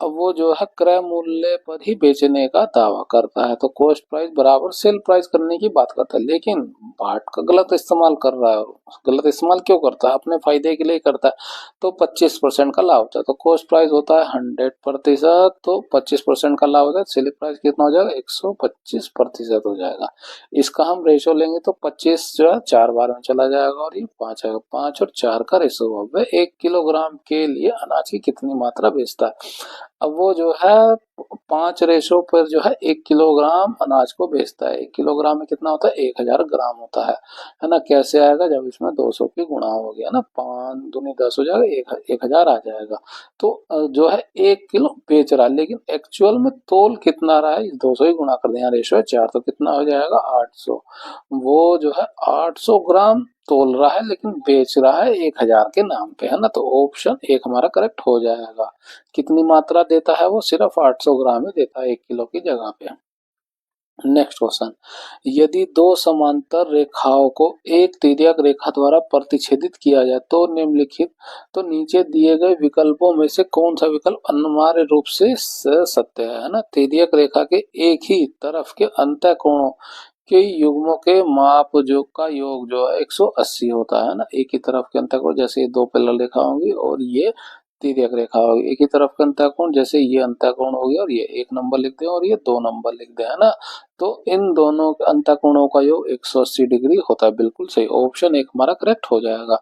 अब वो जो है क्रय मूल्य पर ही बेचने का दावा करता है, तो कॉस्ट प्राइस बराबर सेल प्राइस करने की बात करता है, लेकिन बाट का गलत इस्तेमाल कर रहा है। गलत इस्तेमाल क्यों करता है, अपने फायदे के लिए करता है। तो 25% का लाभ होता है, तो कॉस्ट प्राइस होता है 100%, तो 25% का लाभ होता है, सेलिंग प्राइस कितना हो जाएगा 125% हो जाएगा। इसका हम रेशो लेंगे तो 25 जो है 4 बार में चला जाएगा और ये 5 आएगा, 5 और 4 का रेशो हुआ। 1 किलोग्राम के लिए अनाज की कितनी मात्रा बेचता है। अब वो जो है 5 रेशो पर जो है 1 किलोग्राम अनाज को बेचता है। 1 किलोग्राम में कितना होता है 1000 ग्राम होता है ना। कैसे आएगा, जब इसमें 200 की गुणा हो गया ना, 5 दूनी 10 हो जाएगा, 1000 आ जाएगा। तो जो है 1 किलो बेच रहा है, लेकिन एक्चुअल में तोल कितना रहा है, 200 ही गुणा कर दें, रेशो है 4, तो कितना हो जाएगा 800। वो जो है 800 ग्राम तोल रहा है लेकिन बेच रहा है 1000 के नाम पे, है ना। तो ऑप्शन 1 हमारा करेक्ट हो जाएगा। कितनी मात्रा देता है वो, सिर्फ 800 ग्राम ही देता है 1 किलो की जगह पे। नेक्स्ट क्वेश्चन, यदि दो समांतर रेखाओं को एक तिर्यक रेखा द्वारा प्रतिच्छेदित किया जाए तो निम्नलिखित, तो नीचे दिए गए विकल्पों में से कौन सा विकल्प अनिवार्य रूप से सत्य है ना। तिर्यक रेखा के एक ही तरफ के अंतःकोणों के युग्मों के माप जो का योग जो है 180 होता है ना। एक ही तरफ के अंतःकोण, जैसे ये 2 पैरेलल रेखा होंगी और ये तिर्यक रेखा होगी, एक ही तरफ का अंतःकोण, जैसे ये अंतःकोण हो गया और ये 1 नंबर लिख दें और ये 2 नंबर लिख दें, है ना। तो इन दोनों अंतःकोणों का योग 180 डिग्री होता है, बिल्कुल सही। ऑप्शन 1 हमारा करेक्ट हो जाएगा।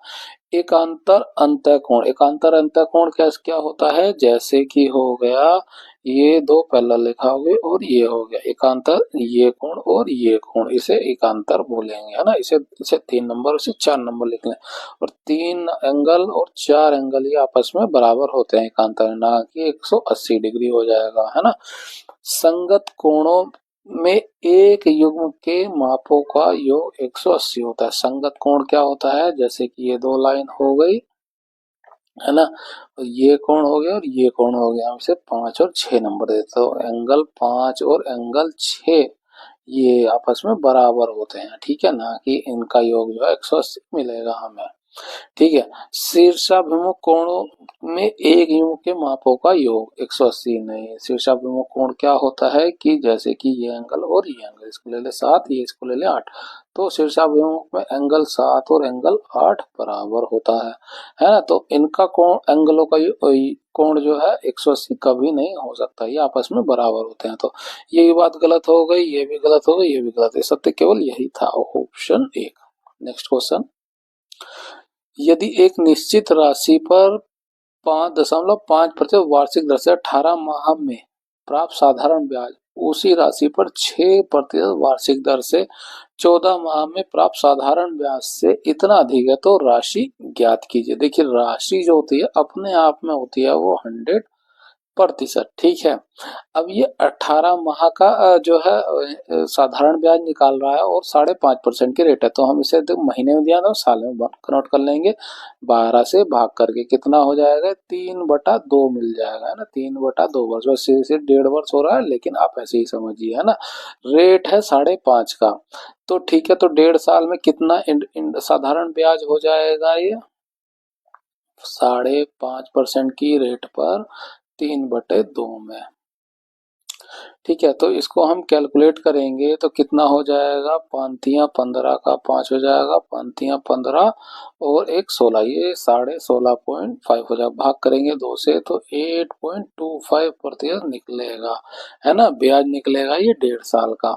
एकांतर अंतःकोण, एकांतर अंतःकोण क्या होता है, जैसे कि हो गया ये दो पैरेलल रेखा हो गई और ये हो गया एकांतर, ये कोण और ये कोण, इसे एकांतर बोलेंगे, है ना। इसे इसे 3 नंबर से 4 नंबर लिख लें। और 3 एंगल और 4 एंगल ये आपस में बराबर होते हैं एकांतर, ना कि 180 डिग्री हो जाएगा, है ना। संगत कोणों में एक युग्म के मापों का योग 180 होता है। संगत कोण क्या होता है, जैसे कि ये दो लाइन हो गई, है ना, ये कोण हो गया और ये कोण हो गया, हम इसे 5 और 6 नंबर देते, तो एंगल 5 और एंगल 6 ये आपस में बराबर होते हैं, ठीक है, ना कि इनका योग जो है 180 मिलेगा हमें, ठीक है। शीर्षाभिमुख कोणों में एक युग्म के मापों का योग 180 नहीं। शीर्षाभिमुख कोण क्या होता है कि जैसे कि ये एंगल और ये एंगल, इसको ले ले 7, ये इसको ले ले 8, तो शीर्षाभिमुख में एंगल 7 और एंगल 8 बराबर होता है ना। तो इनका कोण, एंगलों का कोण जो है 180 कभी नहीं हो सकता, ये आपस में बराबर होते हैं। तो ये बात गलत हो गई, ये भी गलत हो गई, ये भी गलत है, सत्य केवल यही था, ऑप्शन 1। नेक्स्ट क्वेश्चन, यदि एक निश्चित राशि पर 5.5% वार्षिक दर से 18 माह में प्राप्त साधारण ब्याज उसी राशि पर 6% वार्षिक दर से 14 माह में प्राप्त साधारण ब्याज से इतना अधिक है तो राशि ज्ञात कीजिए। देखिए राशि जो होती है अपने आप में होती है वो 100%, ठीक है। अब ये 18 माह का जो है साधारण ब्याज निकाल रहा है और 5.5% की रेट है, तो हम इसे महीने में दिया था साल में कन्वर्ट कर लेंगे, 12 से भाग करके कितना हो जाएगा, 3/2 मिल जाएगा, है ना, 3/2 वर्ष, बस सिर्फ 1.5 वर्ष हो रहा है, लेकिन आप ऐसे ही समझिए, है ना। रेट है 5.5 का, तो ठीक है, तो 1.5 साल में कितना साधारण ब्याज हो जाएगा, ये 5.5% की रेट पर 3/2 में, ठीक है। तो इसको हम कैलकुलेट करेंगे तो कितना हो जाएगा, 5×15 का 5 हो जाएगा, 5×15 और 16, ये 16.5 हो जाएगा, भाग करेंगे 2 से तो 8.25% निकलेगा, है ना, ब्याज निकलेगा ये 1.5 साल का,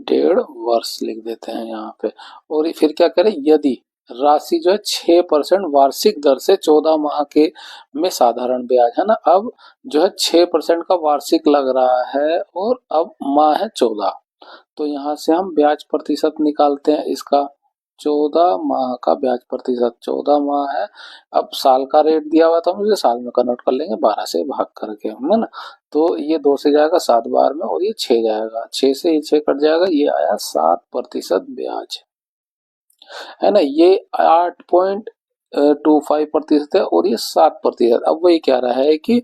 1.5 वर्ष लिख देते हैं यहाँ पे। और फिर क्या करें, यदि राशि जो है 6% वार्षिक दर से 14 माह के में साधारण ब्याज, है ना, अब जो है 6% का वार्षिक लग रहा है और अब माह है 14, तो यहाँ से हम ब्याज प्रतिशत निकालते हैं इसका, 14 माह का ब्याज प्रतिशत, 14 माह है, अब साल का रेट दिया हुआ तो हम इसे साल में कन्वर्ट कर लेंगे 12 से भाग करके, है ना। तो ये 2 से जाएगा 7 बार में और ये 6 जाएगा, 6 से ये 6 कट जाएगा, ये आया 7% ब्याज, है ना। ये 8.25% है और ये 7%। अब वही कह रहा है कि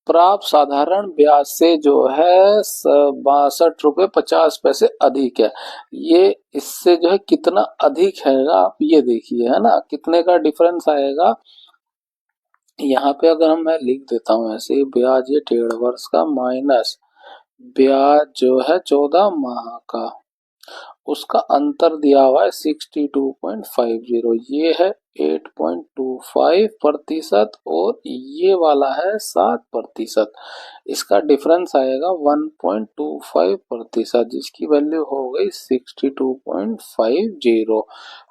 प्राप्त साधारण ब्याज से जो है 62.50 रुपये अधिक है, ये इससे जो है कितना अधिक है आप ये देखिए, है ना, कितने का डिफरेंस आएगा। यहाँ पे अगर हम मैं लिख देता हूँ ऐसे, ब्याज ये 1.5 वर्ष का माइनस ब्याज जो है 14 माह का, उसका अंतर दिया हुआ है 62.50, ये है 8.25% और ये वाला है 7%, इसका डिफरेंस आएगा 1.25%, जिसकी वैल्यू हो गई 62.50।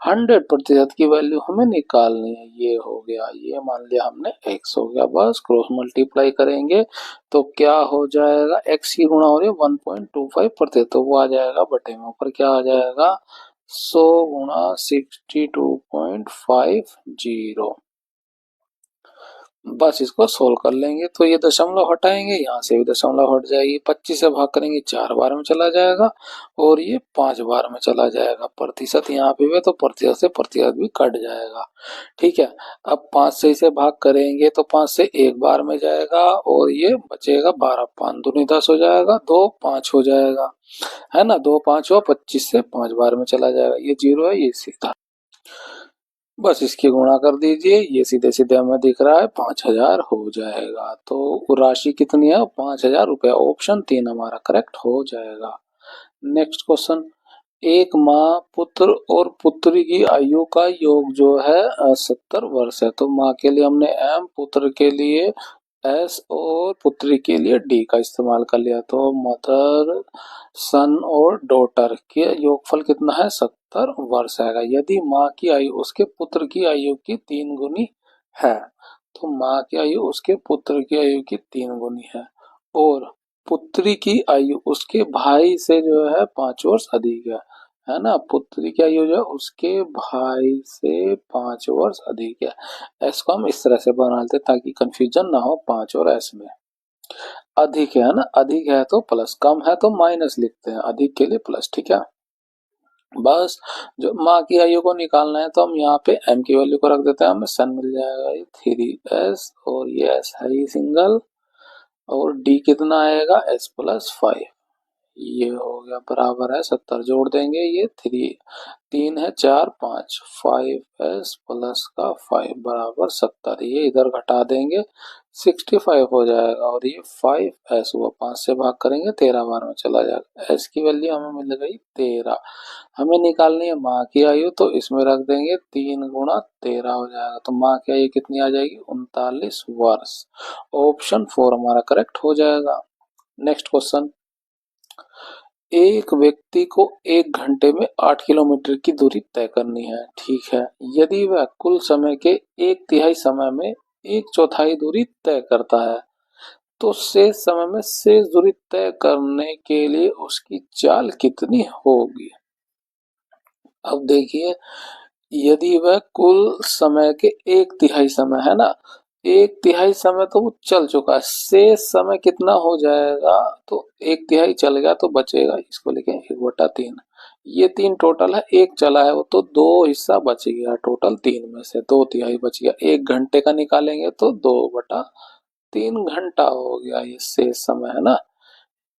100% की वैल्यू हमें निकालनी है, ये हो गया, ये मान लिया हमने x हो गया, बस क्रॉस मल्टीप्लाई करेंगे तो क्या हो जाएगा, x की गुणा हो रही है 1.25%, तो वो आ जाएगा बटे में ऊपर क्या आ जाएगा 100 गुणा 62.50, बस इसको सोल्व कर लेंगे तो ये दशमलव हटाएंगे, यहाँ से भी दशमलव हट जाएगी, 25 से भाग करेंगे 4 बार में चला जाएगा और ये 5 बार में चला जाएगा, प्रतिशत यहाँ पे भी तो प्रतिशत से प्रतिशत भी कट जाएगा, ठीक है। अब 5 से इसे भाग करेंगे तो 5 से 1 बार में जाएगा और ये बचेगा 12, 5 दूनी 10 हो जाएगा, 2 5 हो जाएगा, है ना, 2 5 हुआ, 25 से 5 बार में चला जाएगा, ये 0 है, ये सीधा, बस इसकी गुणा कर दीजिए, ये सीधे सीधे हमें दिख रहा है 5,000 हो जाएगा, तो राशि कितनी है 5,000 रुपया, ऑप्शन 3 हमारा करेक्ट हो जाएगा। नेक्स्ट क्वेश्चन, एक माँ पुत्र और पुत्री की आयु का योग जो है 70 वर्ष है, तो माँ के लिए हमने m, पुत्र के लिए एस और पुत्री के लिए डी का इस्तेमाल कर लिया, तो मदर सन और डॉटर के योगफल कितना है 70 वर्ष आएगा। यदि माँ की आयु उसके पुत्र की आयु की 3 गुनी है, तो माँ की आयु उसके पुत्र की आयु की 3 गुनी है और पुत्री की आयु उसके भाई से जो है 5 वर्ष अधिक है ना। पुत्री की आयु जो है उसके भाई से 5 वर्ष अधिक है। एस को हम इस तरह से बना लेते हैं ताकि कंफ्यूजन ना हो 5 और एस में। अधिक है ना, अधिक है तो प्लस, कम है तो माइनस लिखते हैं, अधिक के लिए प्लस, ठीक है। बस जो माँ की आयु को निकालना है तो हम यहाँ पे m की वैल्यू को रख देते हैं, हमें सन मिल जाएगा ये 3s और ये s है ही सिंगल और d कितना आएगा s+5, ये हो गया बराबर है 70, जोड़ देंगे ये 3 है 4 5, 5s प्लस का 5 बराबर 70, ये इधर घटा देंगे 65 हो जाएगा और ये 5s हुआ, 5 से भाग करेंगे 13 बार में चला जाएगा। s की वैल्यू हमें मिल गई 13। हमें निकालनी है माँ की आयु, तो इसमें रख देंगे 3 गुणा 13 हो जाएगा, तो माँ की आयु कितनी आ जाएगी 39 वर्ष। ऑप्शन 4 हमारा करेक्ट हो जाएगा। नेक्स्ट क्वेश्चन, एक व्यक्ति को 1 घंटे में 8 किलोमीटर की दूरी तय करनी है, ठीक है। यदि वह कुल समय के 1/3 समय में 1/4 दूरी तय करता है, तो शेष समय में शेष दूरी तय करने के लिए उसकी चाल कितनी होगी। अब देखिए, यदि वह कुल समय के 1/3 समय है ना, 1/3 समय तो वो चल चुका है, शेष समय कितना हो जाएगा, तो 1/3 चल गया तो बचेगा, इसको लिखें 1/3। ये 3 टोटल है, एक चला है वो तो 2 हिस्सा बच गया, टोटल 3 में से 2/3 बच गया। 1 घंटे का निकालेंगे तो 2/3 घंटा हो गया, ये शेष समय है ना,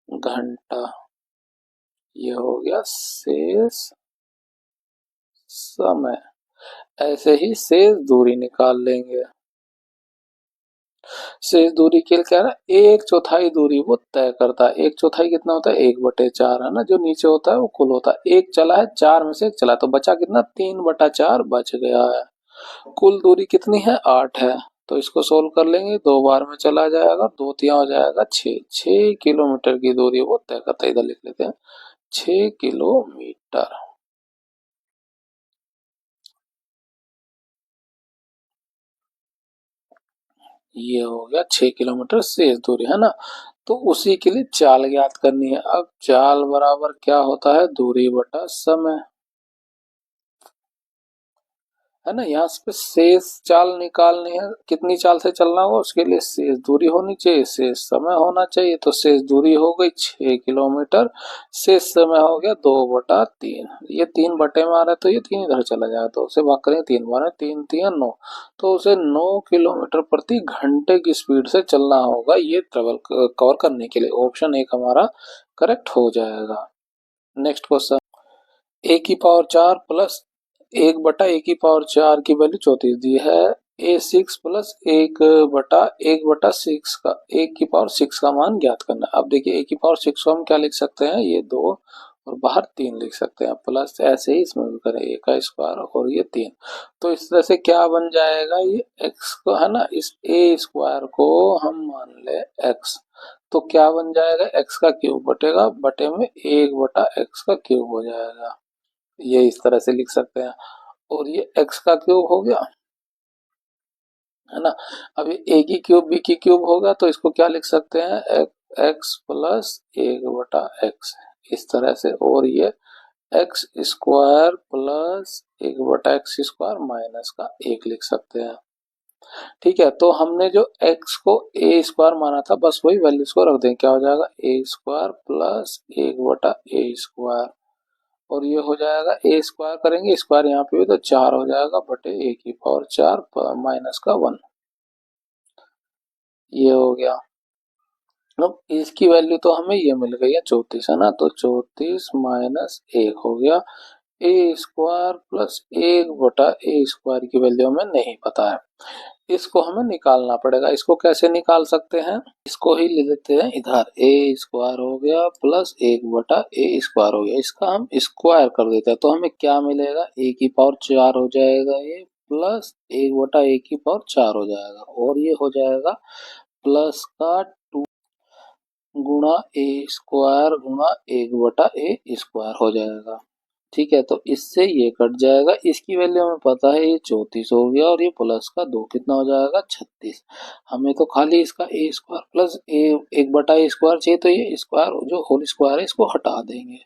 घंटा, ये हो गया शेष समय। ऐसे ही शेष दूरी निकाल लेंगे। शेष दूरी के लिए क्या है, 1/4 दूरी वो तय करता है। 1/4 कितना होता है 1/4 है ना, जो नीचे होता है वो कुल होता है। एक चला है, 4 में से एक चला तो बचा कितना 3/4 बच गया है। कुल दूरी कितनी है 8 है, तो इसको सोल्व कर लेंगे, 2 बार में चला जाएगा, 2 तिया हो जाएगा 6 किलोमीटर की दूरी वो तय करता है। इधर लिख लेते हैं 6 किलोमीटर। ये हो गया 6 किलोमीटर शेष दूरी है ना। तो उसी के लिए चाल ज्ञात करनी है। अब चाल बराबर क्या होता है, दूरी बटा समय, है ना। यहाँ पे शेष चाल निकालनी है, कितनी चाल से चलना होगा, उसके लिए शेष दूरी होनी चाहिए, शेष समय होना चाहिए। तो शेष दूरी हो गई 6 किलोमीटर, शेष समय हो गया 2/3। ये 3 बटे में आ रहा है तो ये 3 इधर चला जाएगा, तो उसे भाग करेंगे 3 बार, 3×3=9, तो उसे 9 किलोमीटर प्रति घंटे की स्पीड से चलना होगा ये ट्रेवल कवर करने के लिए। ऑप्शन 1 हमारा करेक्ट हो जाएगा। Next question, a⁴ plus 1/a⁴ की वैल्यू 34 दी है। a6 प्लस 1/1/6 का 1⁴ का मान ज्ञात करना। अब देखिए a⁴ को हम क्या लिख सकते हैं, ये 2 और बाहर 3 लिख सकते हैं, प्लस ऐसे ही इसमें भी करें a² और ये 3, तो इस तरह से क्या बन जाएगा, ये x को है ना, इस a² को हम मान ले x, तो क्या बन जाएगा, x का क्यूब बटेगा, बटे में 1/x का क्यूब हो जाएगा, ये इस तरह से लिख सकते हैं। और ये x का क्यूब हो गया, है ना। अब ये a की क्यूब b की क्यूब होगा, तो इसको क्या लिख सकते हैं, x प्लस 1/x, इस तरह से। और ये x² प्लस 1/x² माइनस का 1 लिख सकते हैं, ठीक है। तो हमने जो x को a² माना था, बस वही वैल्यूज को रख दें, क्या हो जाएगा a² प्लस 1/a², और ये हो जाएगा a² करेंगे स्क्वायर यहाँ पे भी तो 4 हो जाएगा बटे a⁴ माइनस का 1, ये हो गया। अब इसकी वैल्यू तो हमें ये मिल गई है 34 है ना, तो 34 माइनस 1 हो गया a² प्लस 1/a² की वैल्यू हमें नहीं पता है, इसको हमें निकालना पड़ेगा। इसको कैसे निकाल सकते हैं, इसको ही ले लेते हैं इधर, a² हो गया प्लस 1/a² हो गया, इसका हम स्क्वायर कर देते हैं, तो हमें क्या मिलेगा, a⁴ हो जाएगा ये, प्लस 1/a⁴ हो जाएगा, और ये हो जाएगा प्लस का 2 गुणा ए स्क्वायर गुणा 1/a² हो जाएगा। ठीक है, तो इससे ये कट जाएगा, इसकी वैल्यू हमें पता है ये 34 हो गया, और ये प्लस का 2 कितना हो जाएगा 36। हमें तो खाली इसका ए स्क्वायर प्लस ए 1/a² चाहिए, तो ये स्क्वायर जो होल स्क्वायर है इसको हटा देंगे।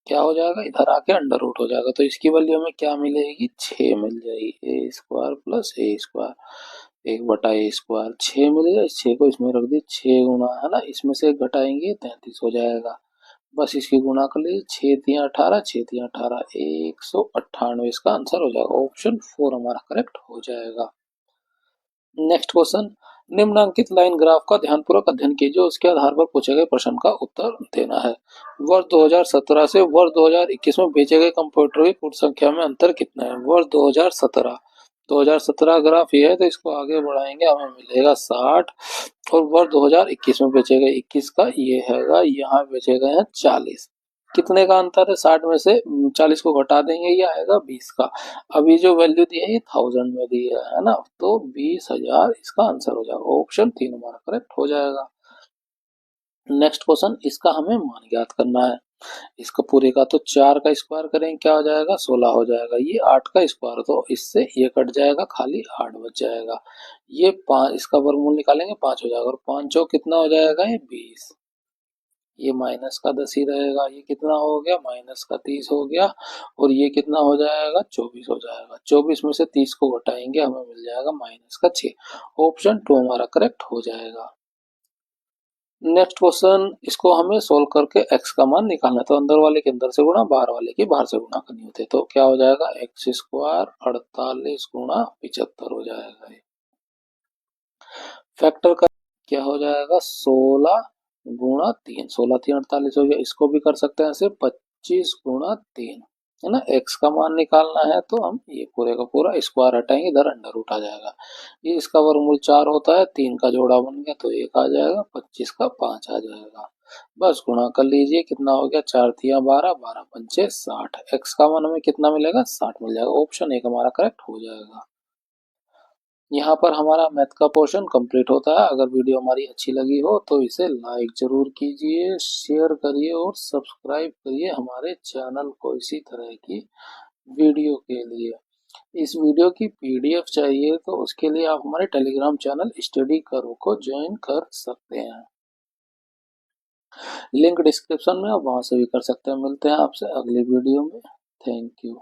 क्या हो जाएगा, इधर आके अंडर रूट हो जाएगा, तो इसकी वैल्यू हमें क्या मिलेगी 6 मिल जाएगी। ए स्क्वायर प्लस ए स्क्वायर 1/a², 6 मिलेगा। इस 6 को इसमें रख दी, 6 गुना है ना, इसमें से घटाएंगे 33 हो जाएगा। बस इसकी गुणा कर लीजिए, 6×3 = 18, 6×3 = 18, 198 इसका आंसर हो जाएगा। ऑप्शन 4 हमारा करेक्ट हो जाएगा। नेक्स्ट क्वेश्चन, निम्नलिखित लाइन ग्राफ का ध्यानपूर्वक अध्ययन कीजिए, उसके आधार पर पूछे गए प्रश्न का उत्तर देना है। वर्ष 2017 से वर्ष 2021 में बेचे गए कंप्यूटर की कुल संख्या में अंतर कितना है। वर्ष 2017 ग्राफ ये है, तो इसको आगे बढ़ाएंगे, हमें मिलेगा 60, और वर्ष 2021 में बेचे गए 21 का ये हैगा, यहाँ बेचे गए हैं 40। कितने का अंतर है, 60 में से 40 को घटा देंगे, ये आएगा 20 का। अभी जो वैल्यू दी है ये 1000 में दी है ना, तो 20,000 इसका आंसर हो जाएगा। ऑप्शन 3 हमारा करेक्ट हो जाएगा। नेक्स्ट क्वेश्चन, इसका हमें मान ज्ञात करना है। इसका पूरे का तो 4 का स्क्वायर करेंगे, क्या हो जाएगा 16 हो जाएगा। ये 8 का स्क्वायर, तो इससे ये कट जाएगा, खाली 8 बच जाएगा। ये 5, इसका वर्गमूल निकालेंगे 5 हो जाएगा, और 5 चौक कितना हो जाएगा, ये 20। ये माइनस का 10 ही रहेगा, ये कितना हो गया माइनस का 30 हो गया, और ये कितना हो जाएगा 24 हो जाएगा। 24 में से 30 को घटाएंगे, हमें मिल जाएगा माइनस का 6। ऑप्शन 2 हमारा करेक्ट हो जाएगा। नेक्स्ट क्वेश्चन, इसको हमें सोल्व करके x का मान निकालना है, तो अंदर वाले के अंदर से गुणा, बाहर वाले की बाहर से गुणा करनी होती है, तो क्या हो जाएगा x² 48 गुणा 75 हो जाएगा। फैक्टर का क्या हो जाएगा 16 गुणा 3, 16×3 = 48 हो गया। इसको भी कर सकते हैं ऐसे 25 गुणा 3, है ना। x का मान निकालना है, तो हम ये पूरे का पूरा स्क्वायर हटाएंगे, इधर अंडर रूट आ जाएगा। ये इसका वर्गमूल 4 होता है, 3 का जोड़ा बन गया, तो 1 आ जाएगा, 25 का 5 आ जाएगा। बस गुणा कर लीजिए, कितना हो गया 4×3 = 12, 12×5 = 60। x का मान हमें कितना मिलेगा 60 मिल जाएगा। ऑप्शन 1 हमारा करेक्ट हो जाएगा। यहाँ पर हमारा मैथ का पोर्शन कंप्लीट होता है। अगर वीडियो हमारी अच्छी लगी हो तो इसे लाइक जरूर कीजिए, शेयर करिए और सब्सक्राइब करिए हमारे चैनल को इसी तरह की वीडियो के लिए। इस वीडियो की पीडीएफ चाहिए तो उसके लिए आप हमारे टेलीग्राम चैनल स्टडी करो को ज्वाइन कर सकते हैं। लिंक डिस्क्रिप्शन में, आप वहां से भी कर सकते हैं। मिलते हैं आपसे अगली वीडियो में। Thank you.